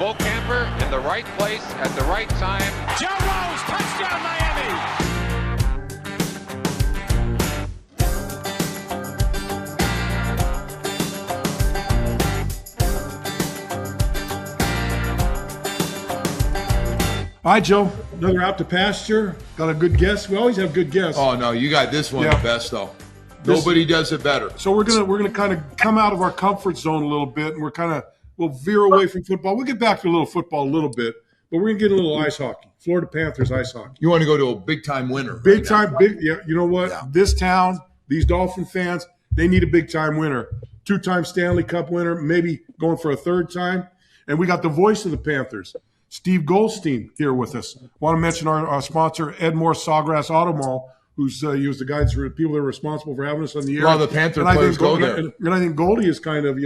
Bull Camper in the right place at the right time. Joe Rose, touchdown Miami! All right, Joe, another out to pasture. Got a good guess. We always have good guests. Oh no, you got this one the best though. Nobody does it better. So we're gonna kind of come out of our comfort zone a little bit, and we'll veer away from football. We'll get back to a little football a little bit, but we're gonna get a little ice hockey. Florida Panthers ice hockey. You want to go to a big time winner? Big time. Yeah. You know what? Yeah. This town, these Dolphin fans, they need a big time winner. 2-time Stanley Cup winner, maybe going for a third time. And we got the voice of the Panthers, Steve Goldstein, here with us. Want to mention our sponsor, Ed Morse, Sawgrass Automall, who's used the guys for the people that are responsible for having us on the air. A lot of the Panther players go there. And I think Goldie is kind of,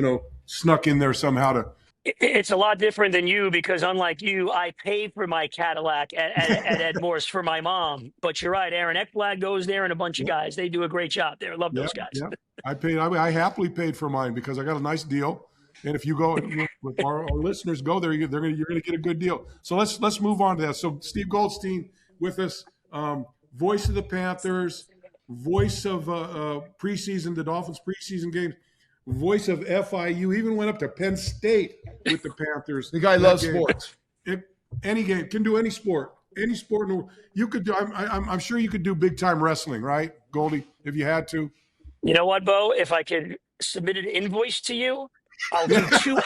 snuck in there somehow to. It's a lot different than you because unlike you, I paid for my Cadillac at Ed Morse for my mom. But you're right, Aaron Ekblad goes there and a bunch of guys. They do a great job there. Love those guys. Yeah. I happily paid for mine because I got a nice deal. And if you go, if our listeners go there, you're going to get a good deal. So let's move on to that. So Steve Goldstein with us, voice of the Panthers, voice of preseason, the Dolphins preseason games, voice of FIU. Even went up to Penn State with the Panthers. The guy loves sports. Any game, can do any sport. Any sport in the world. You could do. I'm sure you could do big time wrestling, right, Goldie? If you had to. You know what, Bo? If I could submit an invoice to you, I'll do two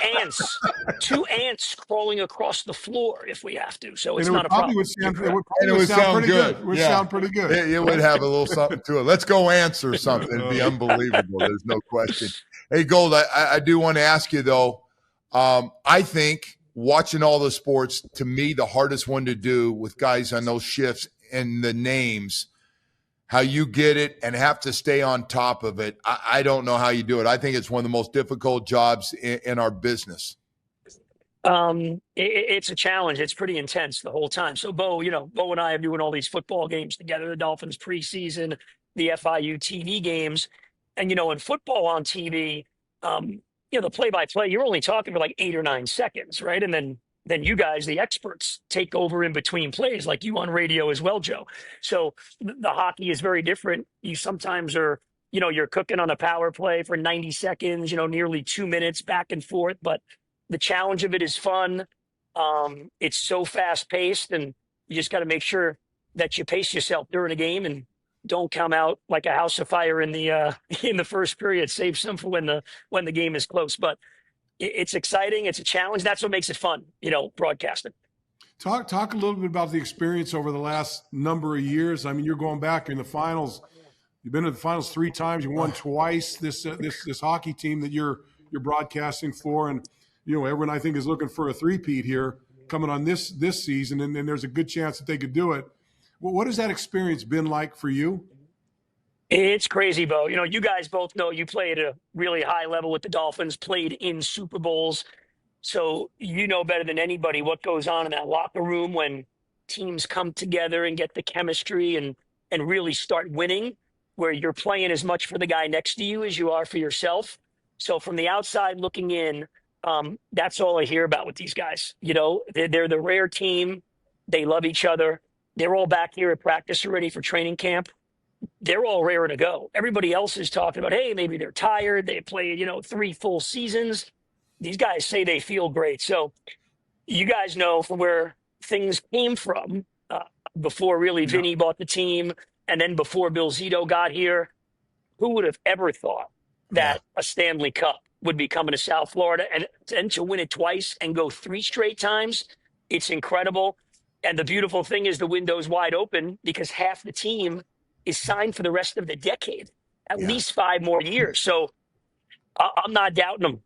ants crawling across the floor if we have to. So it's not a problem. It would sound pretty good. It would sound pretty good. It would have a little something to it. Let's go ants or something. It'd be unbelievable. There's no question. Hey, Gold, I do want to ask you, though. I think watching all the sports, to me, the hardest one to do with guys on those shifts and the names, how you get it and have to stay on top of it. I don't know how you do it. I think it's one of the most difficult jobs in our business. It's a challenge. It's pretty intense the whole time. So Bo and I are doing all these football games together, the Dolphins preseason, the FIU TV games. And, in football on TV, the play-by-play, you're only talking for like 8 or 9 seconds, right? And then you guys, the experts, take over in between plays like you on radio as well, Joe. So the hockey is very different. You sometimes are, you're cooking on a power play for 90 seconds, nearly 2 minutes back and forth. But the challenge of it is fun. It's so fast-paced, and you just got to make sure that you pace yourself during a game and don't come out like a house of fire in the first period. Save some for when the game is close. But it's exciting. It's a challenge. That's what makes it fun, broadcasting. Talk a little bit about the experience over the last number of years. I mean, you're going back in the finals. You've been to the finals 3 times. You won twice. This hockey team that you're broadcasting for, and everyone I think is looking for a three-peat here coming on this season, and there's a good chance that they could do it. Well, what has that experience been like for you? It's crazy, Bo. You guys both know you played at a really high level with the Dolphins, played in Super Bowls. So you know better than anybody what goes on in that locker room when teams come together and get the chemistry and really start winning, where you're playing as much for the guy next to you as you are for yourself. So from the outside looking in, that's all I hear about with these guys. They're the rare team. They love each other. They're all back here at practice already for training camp. They're all raring to go. Everybody else is talking about, hey, maybe they're tired. They played, 3 full seasons. These guys say they feel great. So you guys know from where things came from before really Vinny bought the team and then before Bill Zito got here. Who would have ever thought that a Stanley Cup would be coming to South Florida and to win it twice and go 3 straight times? It's incredible. And the beautiful thing is the window's wide open because half the team is signed for the rest of the decade, at least 5 more years. So I'm not doubting them.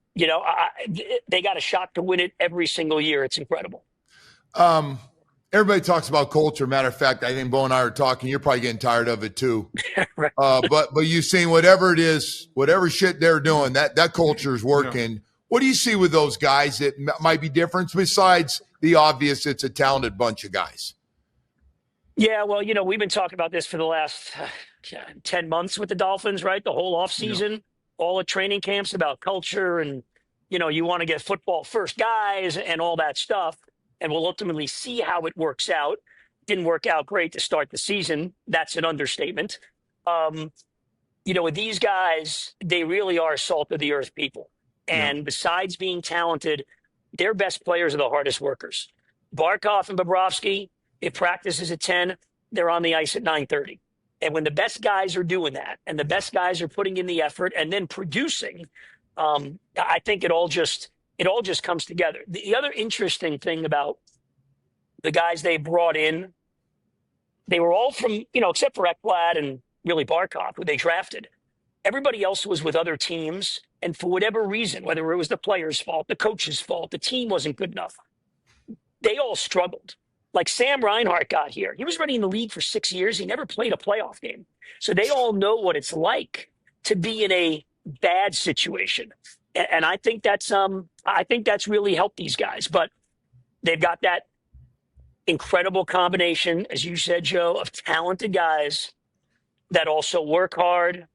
They got a shot to win it every single year. It's incredible. Everybody talks about culture. Matter of fact, I think Bo and I are talking. You're probably getting tired of it too. Right. But you've seen whatever it is, whatever shit they're doing, that culture is working. Yeah. What do you see with those guys that might be different besides the obvious? It's a talented bunch of guys. Yeah, well, we've been talking about this for the last 10 months with the Dolphins, right? The whole offseason, all the training camps about culture and you want to get football first guys and all that stuff. And we'll ultimately see how it works out. Didn't work out great to start the season. That's an understatement. With these guys, they really are salt of the earth people. And besides being talented, their best players are the hardest workers. Barkov and Bobrovsky, if practice is at 10, they're on the ice at 9:30. And when the best guys are doing that and the best guys are putting in the effort and then producing, I think it all just comes together. The other interesting thing about the guys they brought in, they were all from, except for Ekblad and really Barkov, who they drafted. Everybody else was with other teams. And for whatever reason, whether it was the player's fault, the coach's fault, the team wasn't good enough, they all struggled. Like Sam Reinhart got here. He was running the league for 6 years. He never played a playoff game. So they all know what it's like to be in a bad situation. And I think that's really helped these guys. But they've got that incredible combination, as you said, Joe, of talented guys that also work hard,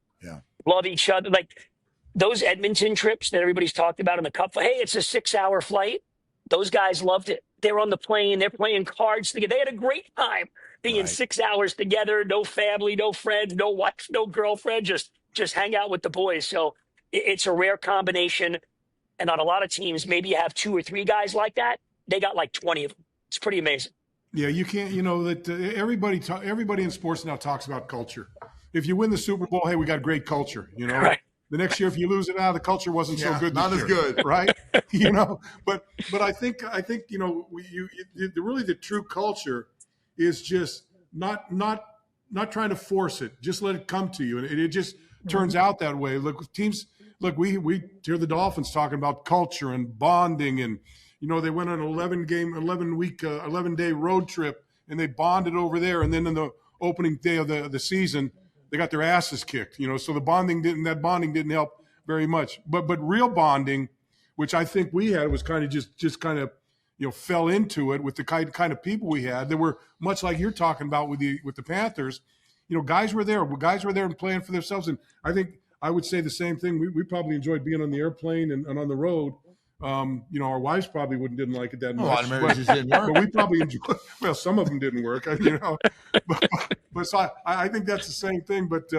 love each other. Like those Edmonton trips that everybody's talked about in the Cup. Hey, it's a 6-hour flight. Those guys loved it. They're on the plane. They're playing cards together. They had a great time being 6 hours together. No family, no friends, no wife, no girlfriend. Just hang out with the boys. So it's a rare combination. And on a lot of teams, maybe you have 2 or 3 guys like that. They got like 20 of them. It's pretty amazing. Yeah, you can't. That everybody in sports now talks about culture. If you win the Super Bowl, hey, we got great culture. Right. The next year, if you lose it, the culture wasn't so good. Not as good, right? But I think really the true culture is just not trying to force it. Just let it come to you, and it just turns out that way. Look, teams. Look, we hear the Dolphins talking about culture and bonding, and they went on an 11-day road trip, and they bonded over there, and then in the opening day of the season, they got their asses kicked, so the bonding didn't help very much. But real bonding, which I think we had, was kind of just kind of fell into it with the kind of people we had. That were much like you're talking about with the Panthers. Guys were there and playing for themselves. And I think I would say the same thing. We probably enjoyed being on the airplane and on the road. Our wives probably didn't like it that much. A lot of marriages didn't work. But we probably enjoyed. Well, some of them didn't work. But so I think that's the same thing. But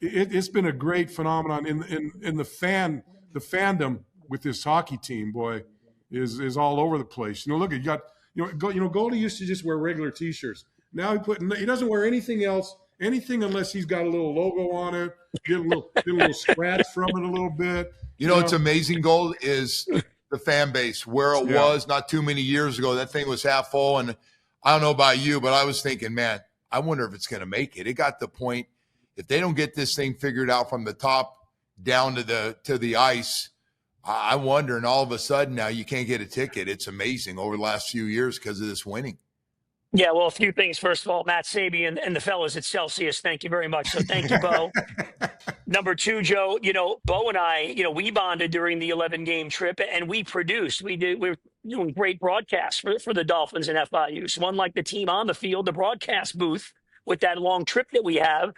it's been a great phenomenon in the fandom with this hockey team. Boy, is all over the place. Look, you got Goldie used to just wear regular T-shirts. Now he doesn't wear anything else. Anything unless he's got a little logo on it, get a little scratch from it a little bit. It's amazing, Gold, is the fan base where it was not too many years ago. That thing was half full, and I don't know about you, but I was thinking, man, I wonder if it's going to make it. It got the point, if they don't get this thing figured out from the top down to the ice, I wonder. And all of a sudden now you can't get a ticket. It's amazing over the last few years because of this winning. Yeah, well, a few things. First of all, Matt Sabian and the fellas at Celsius, thank you very much. So thank you, Bo. Number 2, Joe, Bo and I, we bonded during the 11-game trip, and we produced. We're doing great broadcasts for the Dolphins and FIU. So unlike the team on the field, the broadcast booth with that long trip that we have,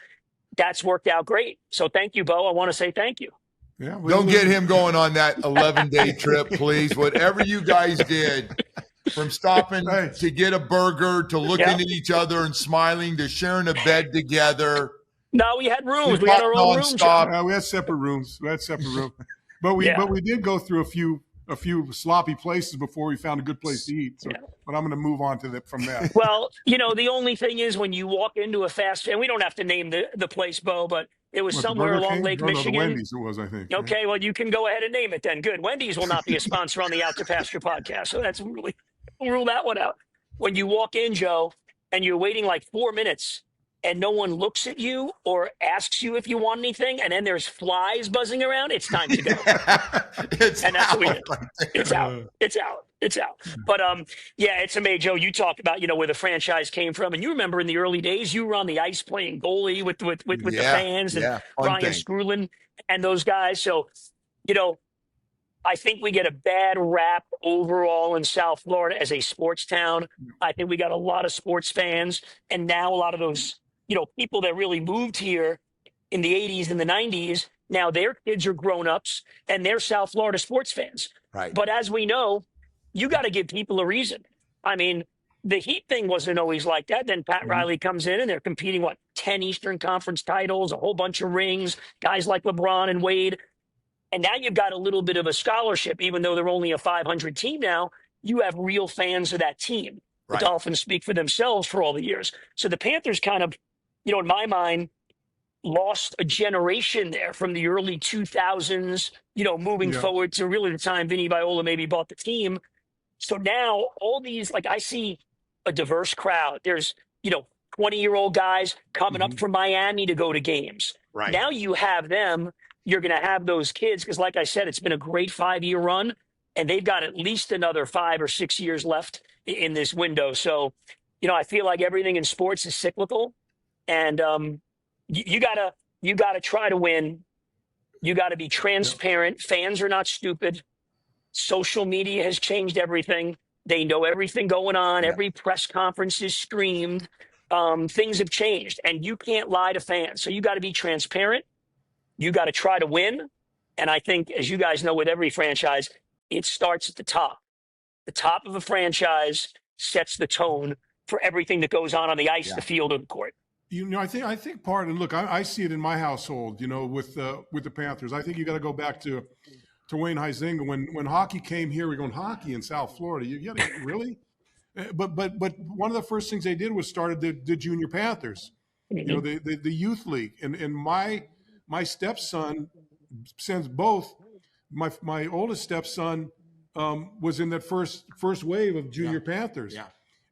that's worked out great. So thank you, Bo. I want to say thank you. Yeah, don't get him going on that 11-day trip, please. Whatever you guys did, from stopping to get a burger to looking at each other and smiling to sharing a bed together. No, we had rooms. We had our own rooms. We had separate rooms. But we did go through a few sloppy places before we found a good place to eat. So, but I'm going to move on from that. Well, the only thing is when you walk into a fast food, and we don't have to name the place, Bo, but it was somewhere along Lake Michigan. No, the Wendy's it was, I think. Okay, well, you can go ahead and name it then. Good. Wendy's will not be a sponsor on the Out to Pasture podcast, so that's really we'll rule that one out. When you walk in, Joe, and you're waiting like 4 minutes, and no one looks at you or asks you if you want anything, and then there's flies buzzing around, it's time to go. That's what we did. It's out. But it's amazing, Joe. You talked about where the franchise came from, and you remember in the early days, you were on the ice playing goalie with the fans and Brian Skrulin and those guys. So, I think we get a bad rap overall in South Florida as a sports town. I think we got a lot of sports fans, and now a lot of those people that really moved here in the 80s and the 90s, Now their kids are grown-ups and they're South Florida sports fans. Right. But as we know, you got to give people a reason. I mean, the Heat thing wasn't always like that. Then Pat Riley comes in and they're competing, 10 Eastern Conference titles, a whole bunch of rings, guys like LeBron and Wade. And now you've got a little bit of a scholarship, even though they're only a 500 team now. You have real fans of that team. Right. The Dolphins speak for themselves for all the years. So the Panthers kind of, in my mind, lost a generation there from the early 2000s, moving forward to really the time Vinny Viola maybe bought the team. So now all these, I see a diverse crowd. There's, 20-year-old guys coming up from Miami to go to games. Right. Now you have them. You're going to have those kids because, like I said, it's been a great 5-year run, and they've got at least another 5 or 6 years left in this window. So, I feel like everything in sports is cyclical, and you gotta try to win. You got to be transparent. Fans are not stupid. Social media has changed everything. They know everything going on. Every press conference is streamed. Things have changed, and you can't lie to fans. So you got to be transparent. You got to try to win. And I think, as you guys know, with every franchise, it starts at the top. The top of a franchise sets the tone for everything that goes on the ice, the field, or the court. I think part, and look, I see it in my household, with the Panthers. I think you got to go back to Wayne Huizenga. When hockey came here, we're going, hockey in South Florida. You got to really? But one of the first things they did was started the Junior Panthers, the youth league. And my stepson sends both. My oldest stepson was in that first wave of Junior Panthers. Yeah.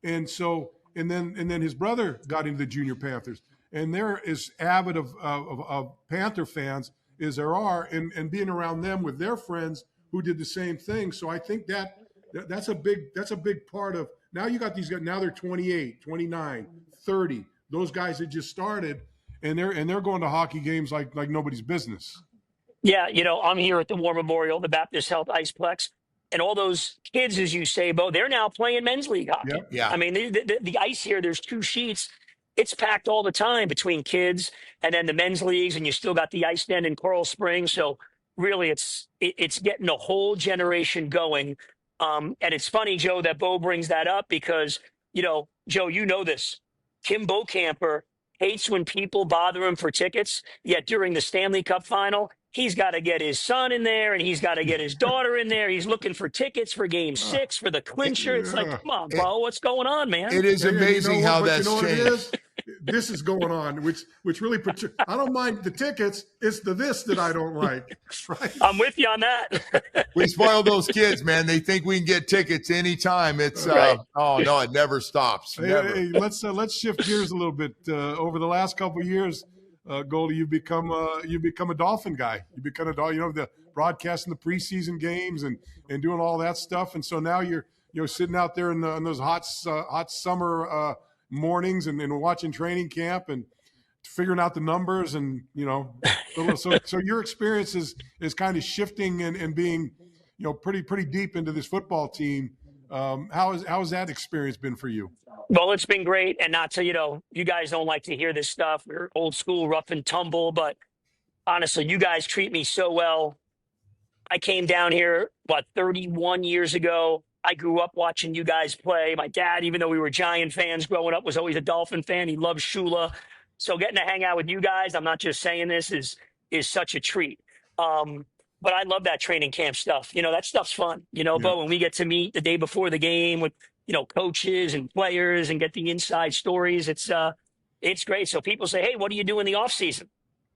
And so and then his brother got into the Junior Panthers. And they're as avid of Panther fans as there are, and being around them with their friends who did the same thing. So I think that's a big part of, now you got these guys, now they're 28, 29, 30. Those guys that just started, and they're going to hockey games like nobody's business. Yeah, I'm here at the War Memorial, the Baptist Health Iceplex, and all those kids, as you say, Bo, they're now playing men's league hockey. Yep. Yeah. I mean, the ice here, there's 2 sheets. It's packed all the time between kids and then the men's leagues, and you still got the ice den in Coral Springs. So really, it's getting a whole generation going. And it's funny, Joe, that Bo brings that up because, Joe, this. Kim Bocamper hates when people bother him for tickets, yet during the Stanley Cup final, he's got to get his son in there and he's got to get his daughter in there. He's looking for tickets for Game 6 for the clincher. It's like, come on, Bo, what's going on, man? It is amazing how that's changed. This is going on, which really I don't mind the tickets. It's the this that I don't like. Right? I'm with you on that. We spoil those kids, man. They think we can get tickets anytime. It's right. Oh no, it never stops. Never. Hey, let's shift gears a little bit. Over the last couple of years, Goldie, you've become a Dolphin guy. You become the broadcasting the preseason games and doing all that stuff. And so now you're sitting out there in those hot summer mornings and watching training camp and figuring out the numbers and so your experience is kind of shifting and being pretty deep into this football team. How has that experience been for you? Well, it's been great, and not to you guys don't like to hear this stuff. We're old school, rough and tumble, but honestly, you guys treat me so well. I came down here 31 years ago. I grew up watching you guys play. My dad, even though we were Giant fans growing up, was always a Dolphin fan. He loved Shula. So getting to hang out with you guys, I'm not just saying this, is such a treat. But I love that training camp stuff. That stuff's fun. But when we get to meet the day before the game with, coaches and players and get the inside stories, it's great. So people say, hey, what do you do in the off season?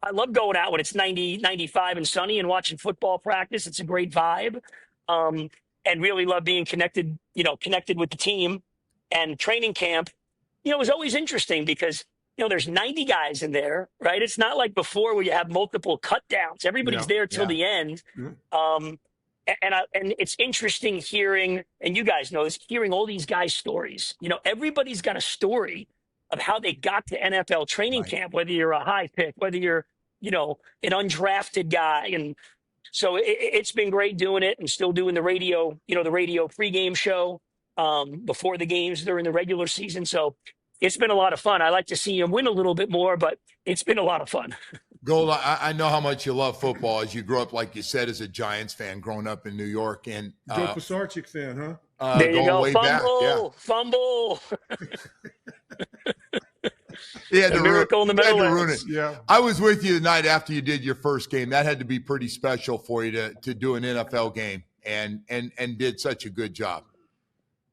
I love going out when it's 90, 95 and sunny and watching football practice. It's a great vibe. And really love being connected with the team. And training camp, was always interesting because, there's 90 guys in there, right? It's not like before where you have multiple cut downs. Everybody's there till the end. And it's interesting hearing, and you guys know this, hearing all these guys' stories. Everybody's got a story of how they got to NFL training camp, whether you're a high pick, whether you're, an undrafted guy. And so it's been great doing it and still doing the radio pregame show before the games during the regular season. So it's been a lot of fun. I like to see him win a little bit more, but it's been a lot of fun. Gold, I know how much you love football as you grew up, like you said, as a Giants fan growing up in New York. And Joe Pisarcik fan, huh? There you going go. way back. Yeah. Fumble. Yeah, A miracle in the middle. Yeah. I was with you the night after you did your first game. That had to be pretty special for you to do an NFL game and did such a good job.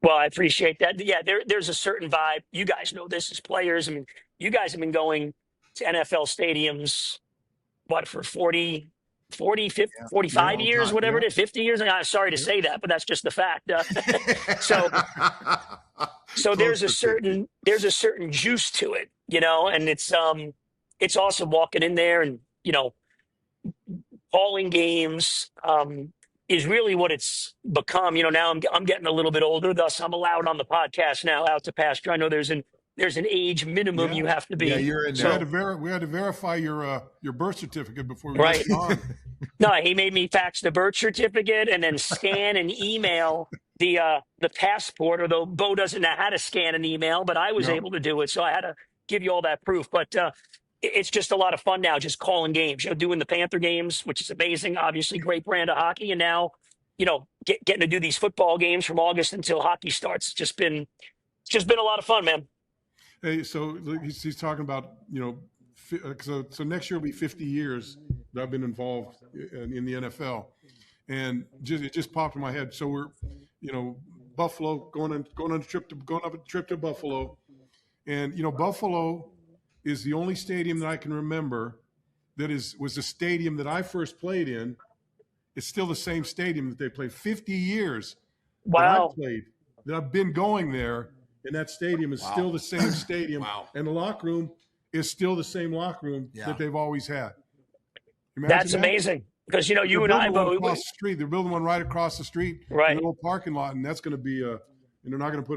Well, I appreciate that. Yeah, there's a certain vibe. You guys know this as players. I mean, you guys have been going to NFL stadiums, what, for 40, 50, 45 years, whatever it is, 50 years. I'm sorry to say that, but that's just the fact. So there's a certain juice to it, and it's awesome walking in there and, calling games is really what it's become. Now I'm getting a little bit older, thus I'm allowed on the podcast now out to Pasture. I know there's an age minimum you have to be. Yeah, you're in So there. we had to verify your birth certificate before we Right. got on. No, he made me fax the birth certificate and then scan and email the passport, although Bo doesn't know how to scan an email, but I was able to do it. So I had to give you all that proof. But it's just a lot of fun now, just calling games, doing the Panther games, which is amazing. Obviously, great brand of hockey. And now, getting to do these football games from August until hockey starts. It's just been a lot of fun, man. Hey, so he's talking about, so next year will be 50 years that I've been involved in the NFL. And it just popped in my head. So we're, Buffalo going up a trip to Buffalo. And, Buffalo is the only stadium that I can remember that was the stadium that I first played in. It's still the same stadium that they played. 50 years Wow. that I've been going there, and that stadium is still the same stadium. Wow. And the locker room is still the same locker room that they've always had. That's amazing. Because, you and I both. Across the street. They're building one right across the street right. in the old parking lot, and that's going to be they're not going to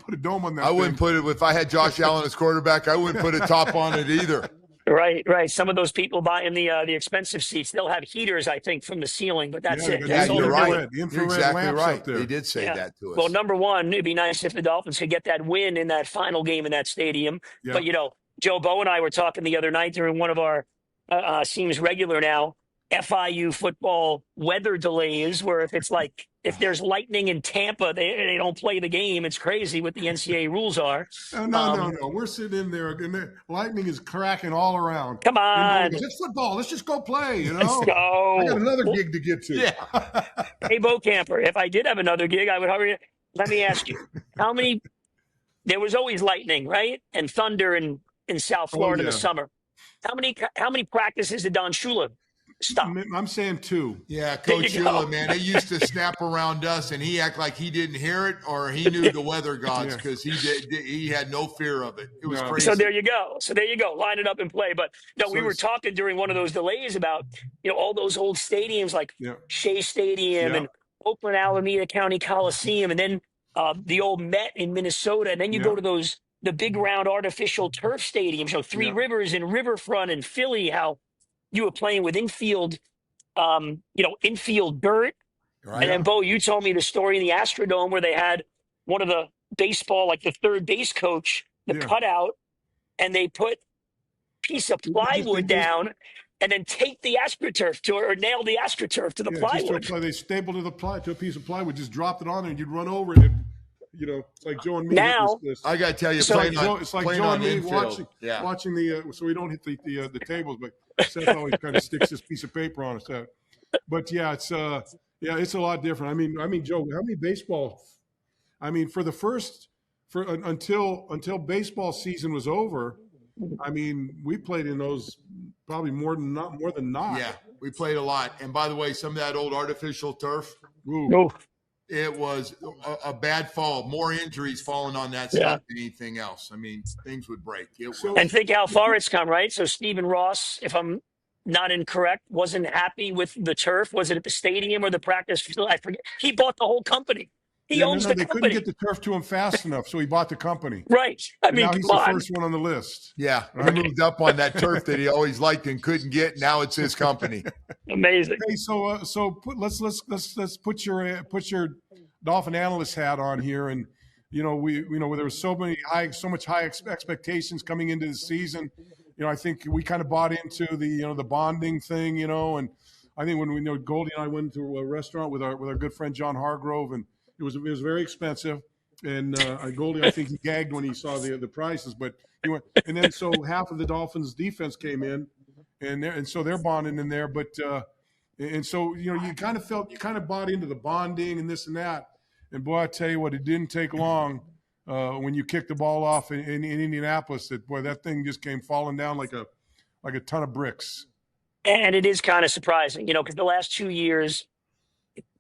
put a dome on that. I wouldn't put it, if I had Josh Allen as quarterback, I wouldn't put a top on it either. Right. Some of those people buying the expensive seats, they'll have heaters, I think, from the ceiling, but that's it. Yeah, That's you're right. You're exactly right. up there. They did say that to us. Well, number one, it'd be nice if the Dolphins could get that win in that final game in that stadium. Yeah. But, Joe Bo and I were talking the other night during one of our seems regular now FIU football weather delays, where if there's lightning in Tampa, they don't play the game. It's crazy what the NCAA rules are. No. We're sitting in there, and the lightning is cracking all around. Come on. Goes, it's football. Let's just go play, Let's go. I got another gig to get to. Yeah. Hey, Bo Camper, if I did have another gig, I would hurry. Let me ask you, there was always lightning, right? And thunder in South Florida in the summer. How many practices did Don Shula stop? I'm saying 2. Yeah, Coach Shula, man, he used to snap around us, and he act like he didn't hear it or he knew the weather gods because he had no fear of it. It was crazy. So there you go. Line it up and play. But no, we were talking during one of those delays about all those old stadiums like Shea Stadium and Oakland Alameda County Coliseum, and then the old Met in Minnesota, and then you go to the big round artificial turf stadiums. Three Rivers and Riverfront and Philly. How you were playing with infield dirt. Right. And then, Bo, you told me the story in the Astrodome where they had one of the baseball, like the third base coach, cutout, and they put piece of plywood down and then tape the AstroTurf or nail the AstroTurf to the plywood. They stapled to a piece of plywood, just dropped it on there, and you'd run over it. And, it's like Joe and me. Now, I got to tell you, it's like Joe and me watching the so we don't hit the tables, but Seth always kind of sticks this piece of paper on us. But it's a lot different. I mean, Joe, how many baseball? I mean, until baseball season was over, I mean, we played in those probably more than not. Yeah, we played a lot. And by the way, some of that old artificial turf. Ooh. It was a bad fall. More injuries falling on that stuff than anything else. I mean, things would break. And think how far it's come, right? So Stephen Ross, if I'm not incorrect, wasn't happy with the turf. Was it at the stadium or the practice facility? I forget. He bought the whole company. He owns the company. They couldn't get the turf to him fast enough, so he bought the company. Right. I mean, now he's the first one on the list. Yeah, he moved up on that turf that he always liked and couldn't get. Now it's his company. Amazing. Hey, let's put your Dolphin analyst hat on here, and there was so much high expectations coming into the season. I think we kind of bought into the bonding thing, and I think when Goldie and I went to a restaurant with our good friend John Hargrove, and it was very expensive. And Goldie, I think he gagged when he saw the prices, but he went, and then so half of the Dolphins defense came in, and so they're bonding in there. But and so you kind of bought into the bonding and this and that. And boy, I tell you what, it didn't take long when you kicked the ball off in Indianapolis. That thing just came falling down like a ton of bricks. And it is kind of surprising, because the last 2 years,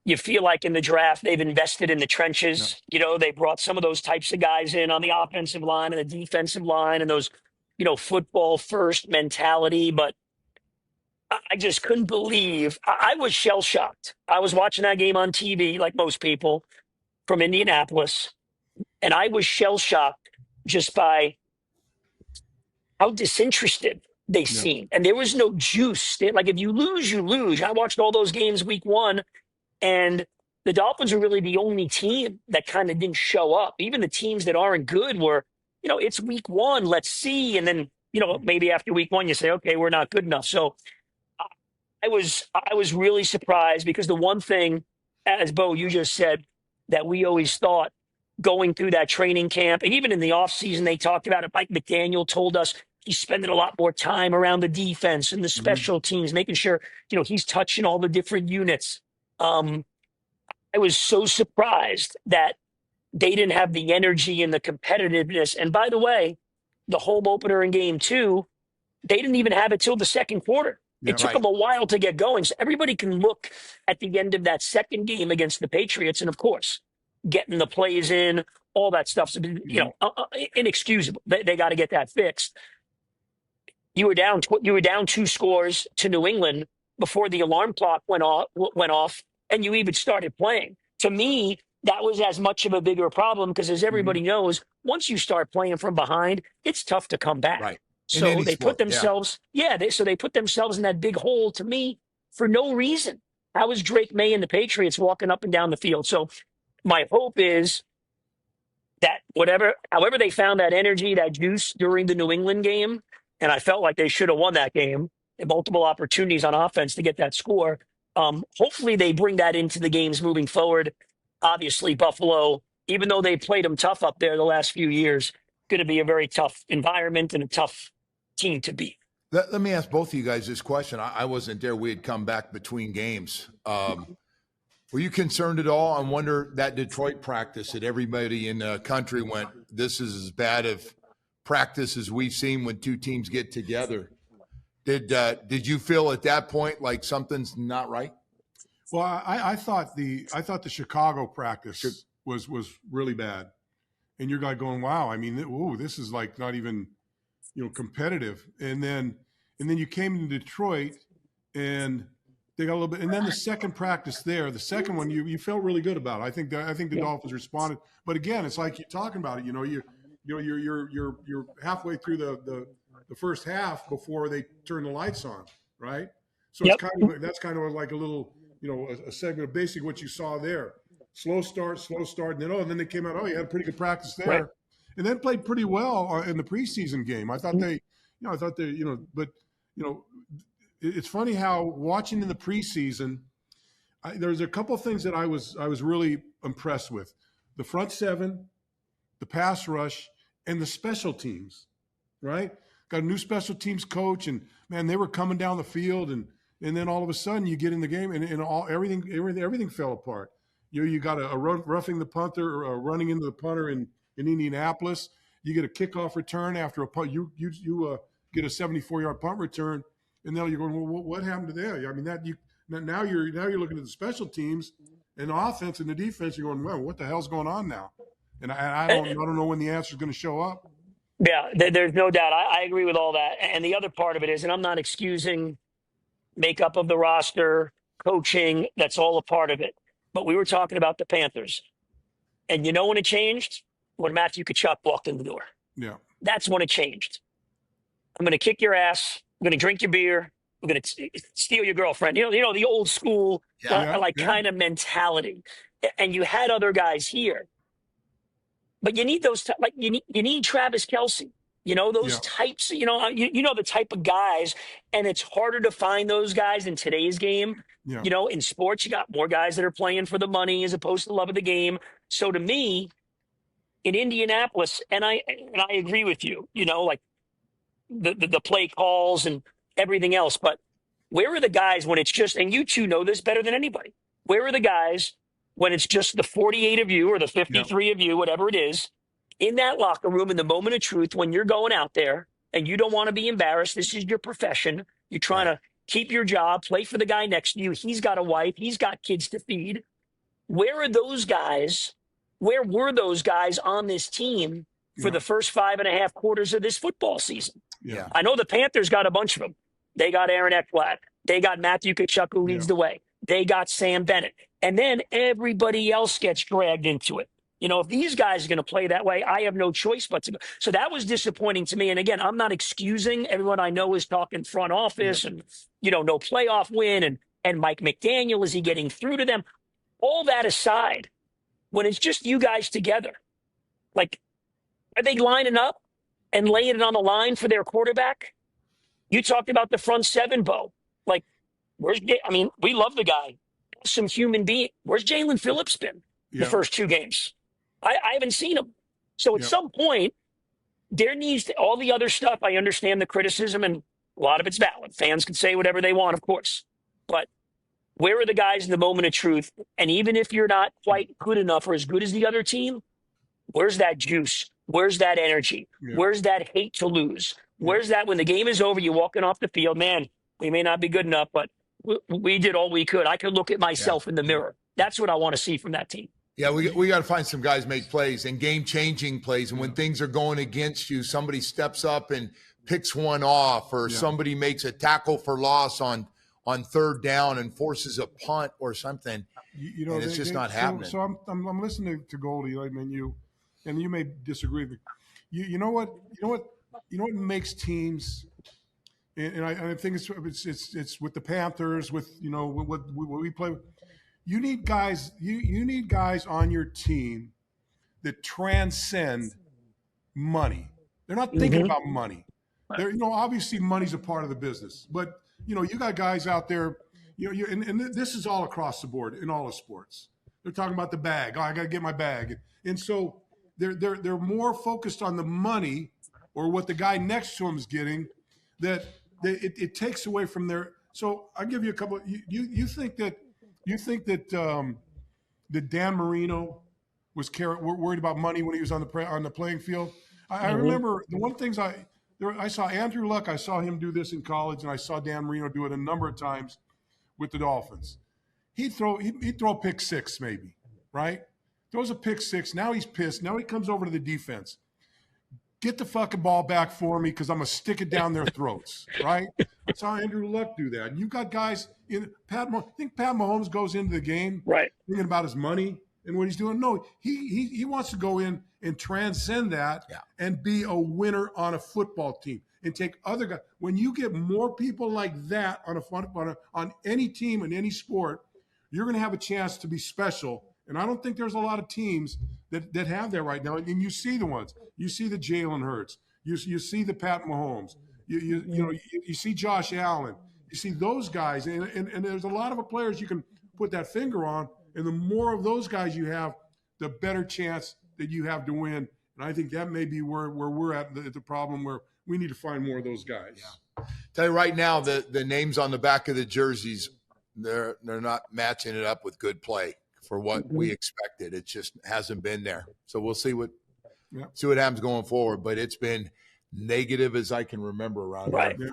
you feel like in the draft, they've invested in the trenches. They brought some of those types of guys in on the offensive line and the defensive line and those, football first mentality. But I just couldn't believe. I was shell shocked. I was watching that game on TV, like most people from Indianapolis, and I was shell shocked just by how disinterested they seemed. And there was no juice. Like, if you lose, you lose. I watched all those games week one, and the Dolphins are really the only team that kind of didn't show up. Even the teams that aren't good were, it's week one, let's see. And then, maybe after week one, you say, okay, we're not good enough. So I was really surprised, because the one thing, as Bo, you just said, that we always thought going through that training camp, and even in the offseason, they talked about it. Mike McDaniel told us he's spending a lot more time around the defense and the special teams, making sure, he's touching all the different units. I was so surprised that they didn't have the energy and the competitiveness. And by the way, the home opener in game 2, they didn't even have it till the second quarter. It took them a while to get going. So everybody can look at the end of that second game against the Patriots, and of course, getting the plays in, all that stuff. So, inexcusable. They got to get that fixed. You were down 2 scores to New England before the alarm clock went off, and you even started playing. To me, that was as much of a bigger problem, because, as everybody knows, once you start playing from behind, it's tough to come back. Right. So they put themselves, they put themselves in that big hole, to me, for no reason. How is Drake May and the Patriots walking up and down the field? So my hope is that however they found that energy, that juice during the New England game, and I felt like they should have won that game, and multiple opportunities on offense to get that score. Hopefully they bring that into the games moving forward. Obviously, Buffalo, even though they played them tough up there the last few years, going to be a very tough environment and a tough team to beat. Let me ask both of you guys this question. I wasn't there. We had come back between games. Were you concerned at all? I wonder that Detroit practice that everybody in the country went, this is as bad of practice as we've seen when two teams get together. Did you feel at that point like something's not right? Well, I thought the Chicago practice was really bad, and you're like going, wow. I mean, this is like not even competitive. And then you came to Detroit, and they got a little bit. And then the second practice there, the second one, you felt really good about it. I think the Dolphins responded, but again, it's like you're talking about it. You're halfway through the first half before they turn the lights on, right? So it's that's kind of like a little, a segment of basically what you saw there. Slow start, and then they came out. Oh, you had a pretty good practice there, right. And then played pretty well in the preseason game. I thought but it's funny how watching in the preseason, there's a couple of things that I was really impressed with: the front seven, the pass rush, and the special teams. Right, got a new special teams coach, and man, they were coming down the field, and then all of a sudden you get in the game, and everything fell apart. You got a roughing the punter, or running into the punter in Indianapolis. You get a kickoff return after a punt. You get a 74-yard punt return, and now you're going, well, what happened to that? I mean, now you're looking at the special teams and the offense and the defense. You're going, well, what the hell's going on now? And I don't know when the answer is going to show up. Yeah, there's no doubt. I agree with all that. And the other part of it is, and I'm not excusing makeup of the roster, coaching, that's all a part of it. But we were talking about the Panthers. And when it changed? When Matthew Tkachuk walked in the door. Yeah. That's when it changed. I'm going to kick your ass. I'm going to drink your beer. I'm going to steal your girlfriend. The old school kind of mentality. And you had other guys here. But you need those, you need Travis Kelce. You know, those Yeah. types, you know the type of guys, and it's harder to find those guys in today's game. Yeah. You know, in sports, you got more guys that are playing for the money as opposed to the love of the game. So to me, in Indianapolis, and I agree with you, you know, like the play calls and everything else, but where are the guys when it's just, and you two know this better than anybody, where are the guys when it's just the 48 of you or the 53 of you, whatever it is, in that locker room in the moment of truth when you're going out there and you don't want to be embarrassed? This is your profession. You're trying to keep your job, play for the guy next to you. He's got a wife. He's got kids to feed. Where are those guys? Where were those guys on this team for the first 5.5 quarters of this football season? Yeah. I know the Panthers got a bunch of them. They got Aaron Ekblad. They got Matthew Tkachuk, who leads the way. They got Sam Bennett. And then everybody else gets dragged into it. You know, if these guys are going to play that way, I have no choice but to go. So that was disappointing to me. And again, I'm not excusing. Everyone I know is talking front office and, you know, no playoff win. And Mike McDaniel, is he getting through to them? All that aside, when it's just you guys together, like, are they lining up and laying it on the line for their quarterback? You talked about the front seven, Bo. Like, we love the guy. Some human being. Where's Jalen Phillips been the first 2 games? I haven't seen him. So at some point, there needs to, all the other stuff. I understand the criticism, and a lot of it's valid. Fans can say whatever they want, of course. But where are the guys in the moment of truth? And even if you're not quite good enough or as good as the other team, where's that juice? Where's that energy? Where's that hate to lose? Where's that when the game is over, you're walking off the field, man, we may not be good enough, but we did all we could. I could look at myself in the mirror. That's what I want to see from that team. Yeah, we got to find some guys make plays and game-changing plays. And when things are going against you, somebody steps up and picks one off, or somebody makes a tackle for loss on 3rd down and forces a punt or something. You know, and it's just not happening. So I'm listening to Goldie. I mean, you may disagree with me. You know what makes teams, and I think it's with the Panthers, with, you know, what we play with. You need guys. You need guys on your team that transcend money. They're not thinking about money. They're, you know, obviously money's a part of the business, but you know, you got guys out there. You know, and this is all across the board in all the sports. They're talking about the bag. Oh, I got to get my bag, and so they're more focused on the money or what the guy next to him is getting. That it takes away from their. So I'll give you a couple. You think that that Dan Marino was worried about money when he was on the playing field? I remember the one things I saw Andrew Luck. I saw him do this in college, and I saw Dan Marino do it a number of times with the Dolphins. He'd throw a pick six, maybe, right? Throws a pick six. Now he's pissed. Now he comes over to the defense. Get the fucking ball back for me, because I'm going to stick it down their throats, right? I saw Andrew Luck do that. And you've got guys in I think Pat Mahomes goes into the game thinking about his money and what he's doing. No, he wants to go in and transcend that and be a winner on a football team and take other guys. When you get more people like that on any team in any sport, you're going to have a chance to be special. And I don't think there's a lot of teams that have that right now. And you see the ones. You see the Jalen Hurts. You see the Pat Mahomes. You see Josh Allen. You see those guys. And there's a lot of players you can put that finger on. And the more of those guys you have, the better chance that you have to win. And I think that may be where we're at the problem, where we need to find more of those guys. Yeah. Tell you right now, the names on the back of the jerseys, they're not matching it up with good play for what we expected. It just hasn't been there. So we'll see what happens going forward. But it's been negative as I can remember around here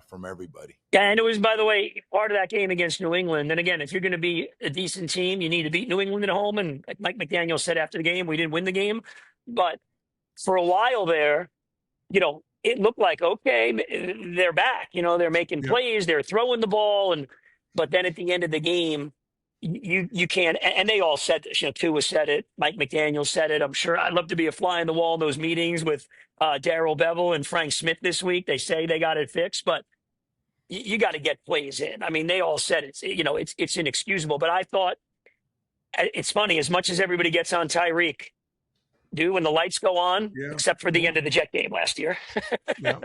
from everybody. Yeah, and it was, by the way, part of that game against New England. And again, if you're going to be a decent team, you need to beat New England at home. And like Mike McDaniel said after the game, we didn't win the game. But for a while there, you know, it looked like, okay, they're back. You know, they're making plays, they're throwing the ball. But then at the end of the game, you can't, and they all said this, you know, Tua said it, Mike McDaniel said it. I'm sure I'd love to be a fly on the wall in those meetings with Darrell Bevel and Frank Smith this week. They say they got it fixed, but you got to get plays in. I mean, they all said it's, you know, it's inexcusable, but I thought it's funny, as much as everybody gets on Tyreek, dude, when the lights go on, Yeah. except for the end of the Jet game last year, Yeah.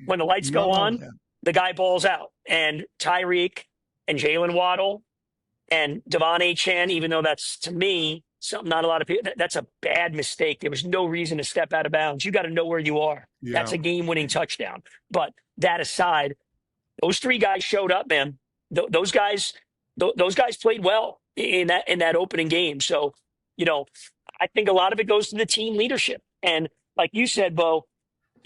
when the lights go on, the guy balls out. And Tyreek and Jalen Waddle and Devon Achane, even though that's, to me, something not a lot of people, that's a bad mistake. There was no reason to step out of bounds. You got to know where you are. Yeah. That's a game-winning touchdown. But that aside, those three guys showed up, man. Those guys played well in that opening game. So, I think a lot of it goes to the team leadership. And like you said, Bo,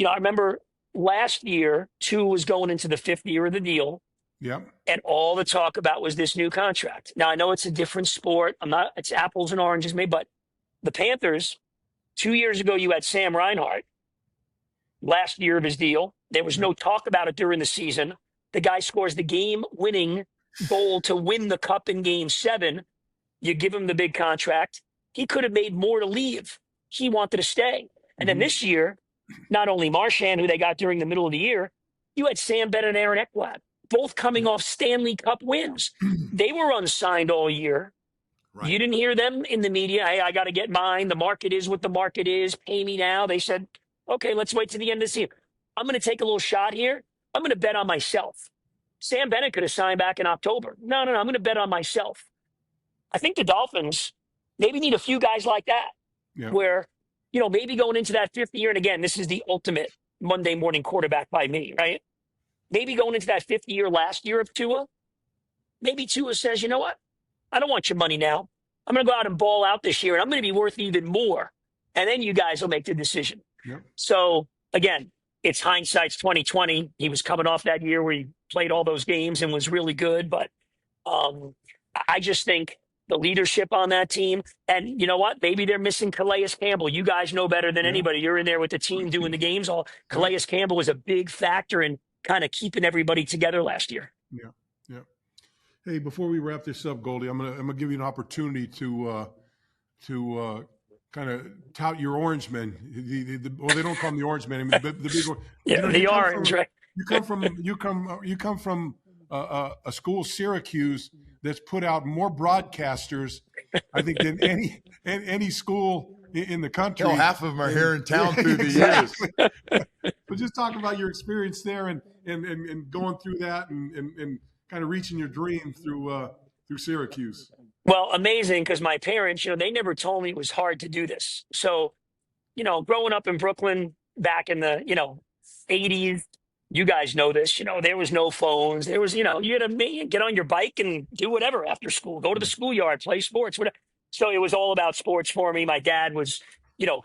I remember last year, Tua was going into the 5th year of the deal. Yep. And all the talk about was this new contract. Now, I know it's a different sport. It's apples and oranges, maybe, but the Panthers, 2 years ago, you had Sam Reinhart, last year of his deal. There was no talk about it during the season. The guy scores the game-winning goal to win the cup in Game 7. You give him the big contract. He could have made more to leave. He wanted to stay. And then this year, not only Marchand, who they got during the middle of the year, you had Sam Bennett and Aaron Ekblad, both coming off Stanley Cup wins. They were unsigned all year. Right. You didn't hear them in the media. Hey, I got to get mine. The market is what the market is. Pay me now. They said, okay, let's wait to the end of the season. I'm going to take a little shot here. I'm going to bet on myself. Sam Bennett could have signed back in October. No. I'm going to bet on myself. I think the Dolphins maybe need a few guys like that, where, maybe going into that 5th year. And again, this is the ultimate Monday morning quarterback by me, right? Maybe going into that 5th year, last year of Tua, maybe Tua says, you know what? I don't want your money now. I'm going to go out and ball out this year, and I'm going to be worth even more. And then you guys will make the decision. Yep. So, again, it's hindsight's 2020. He was coming off that year where he played all those games and was really good. But I just think the leadership on that team, and you know what? Maybe they're missing Calais Campbell. You guys know better than anybody. You're in there with the team doing the games. Calais Campbell was a big factor in kind of keeping everybody together last year. Yeah. Hey, before we wrap this up, Goldie, I'm gonna give you an opportunity to kind of tout your Orange Men. Well, they don't call them the Orange Men. I mean, the big one. Yeah, the orange, right? You come from a school, Syracuse, that's put out more broadcasters, I think, than any school in the country. Hell, half of them are here in town through the years. But just talking about your experience there and going through that and kind of reaching your dream through Syracuse. Well, amazing, because my parents, they never told me it was hard to do this. So, growing up in Brooklyn back in the, 80s, you guys know this, there was no phones. There was, you had to get on your bike and do whatever after school, go to the schoolyard, play sports, whatever. So it was all about sports for me. My dad was,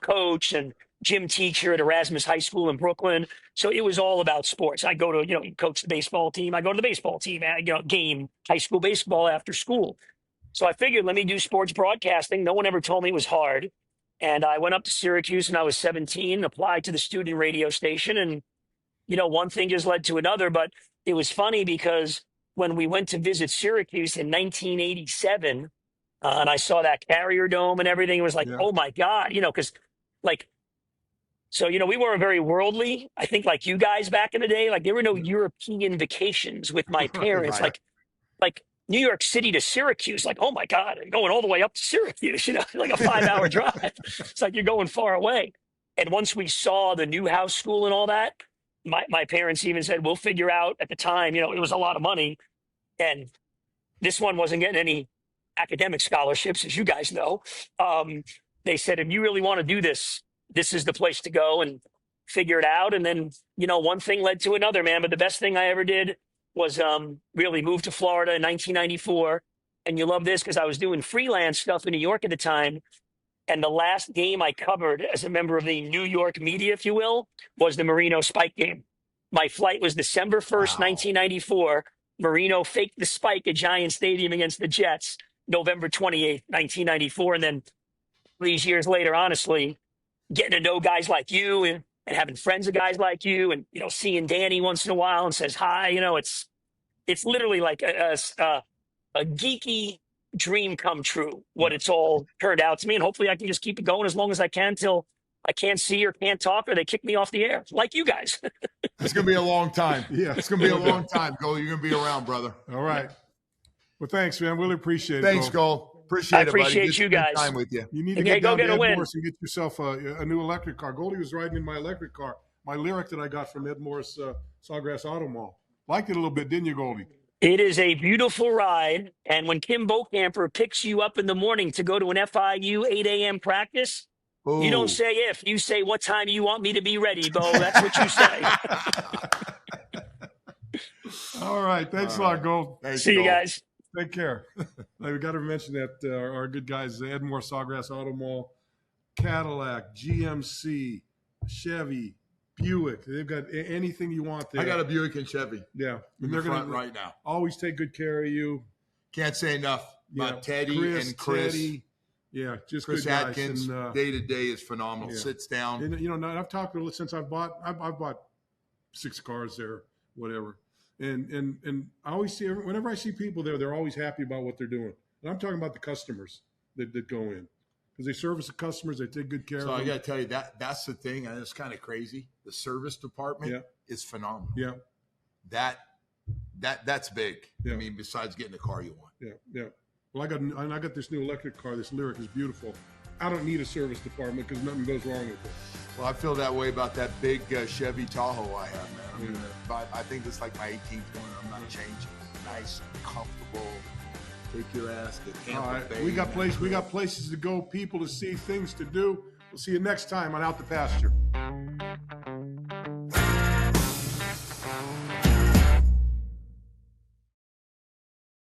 coach and gym teacher at Erasmus High School in Brooklyn. So it was all about sports. I go to, coach the baseball team. I go to the baseball team, game, high school baseball after school. So I figured, let me do sports broadcasting. No one ever told me it was hard. And I went up to Syracuse when I was 17, applied to the student radio station. And, one thing just led to another. But it was funny because when we went to visit Syracuse in 1987, and I saw that Carrier Dome and everything, it was like, oh my God, because so, we weren't very worldly. I think like you guys back in the day, like there were no European vacations with my parents, right. like New York City to Syracuse, like, oh my God, I'm going all the way up to Syracuse, like a 5-hour drive. It's like you're going far away. And once we saw the new house school and all that, my parents even said, we'll figure out at the time, it was a lot of money. And this one wasn't getting any academic scholarships, as you guys know. They said, if you really want to do this, this is the place to go and figure it out. And then, one thing led to another, man. But the best thing I ever did was really move to Florida in 1994. And you love this because I was doing freelance stuff in New York at the time. And the last game I covered as a member of the New York media, if you will, was the Marino Spike game. My flight was December 1st, 1994. Marino faked the spike at Giant Stadium against the Jets, November 28th, 1994. And then these years later, honestly, getting to know guys like you and having friends of guys like you and, seeing Danny once in a while and says hi, it's literally like a geeky dream come true, what it's all turned out to me. And hopefully I can just keep it going as long as I can till I can't see or can't talk or they kick me off the air, like you guys. It's going to be a long time. Yeah, it's going to be a long time, Gold. You're going to be around, brother. All right. Well, thanks, man. Really appreciate it. Thanks, Gold. Appreciate I it, buddy. appreciate Good you spending guys. time with you. You need to Yeah, get go down get to a Ed win. Morse and get yourself a new electric car. Goldie was riding in my electric car. My Lyric that I got from Ed Morse Sawgrass Automall. Liked it a little bit, didn't you, Goldie? It is a beautiful ride. And when Kim Bokamper picks you up in the morning to go to an FIU 8 a.m. practice, you don't Ooh. say if. You say, what time you want me to be ready, Bo? That's what you say. All right. Thanks a lot, Gold. Thanks, See you Gold. guys. Take care. We got to mention that our good guys, Ed Morse Sawgrass Automall, Cadillac, GMC, Chevy, Buick. They've got anything you want there. I got a Buick and Chevy Yeah. in they're the front gonna right now. always take good care of you. Can't say enough about Yeah. Teddy and Chris. Teddy. Yeah, just Chris good guys. Atkins, And, day to day is phenomenal. yeah. Sits down. and, you know, I've talked to since I've bought 6 cars there, whatever. And I always see, whenever I see people there, they're always happy about what they're doing. And I'm talking about the customers that go in, because they service the customers, they take good care So of I them. got to tell you that's the thing, and it's kind of crazy. The service department Yeah. is phenomenal. Yeah, That's big. Yeah. I mean, besides getting the car you want. yeah. Well, I got this new electric car. This Lyric is beautiful. I don't need a service department because nothing goes wrong with it. Well, I feel that way about that big Chevy Tahoe I have, man. I mean, I think it's like my 18th one. I'm not changing. Nice, comfortable. Take your ass to Tampa All right, Bay. we got places to go, people to see, things to do. We'll see you next time on Out the Pasture.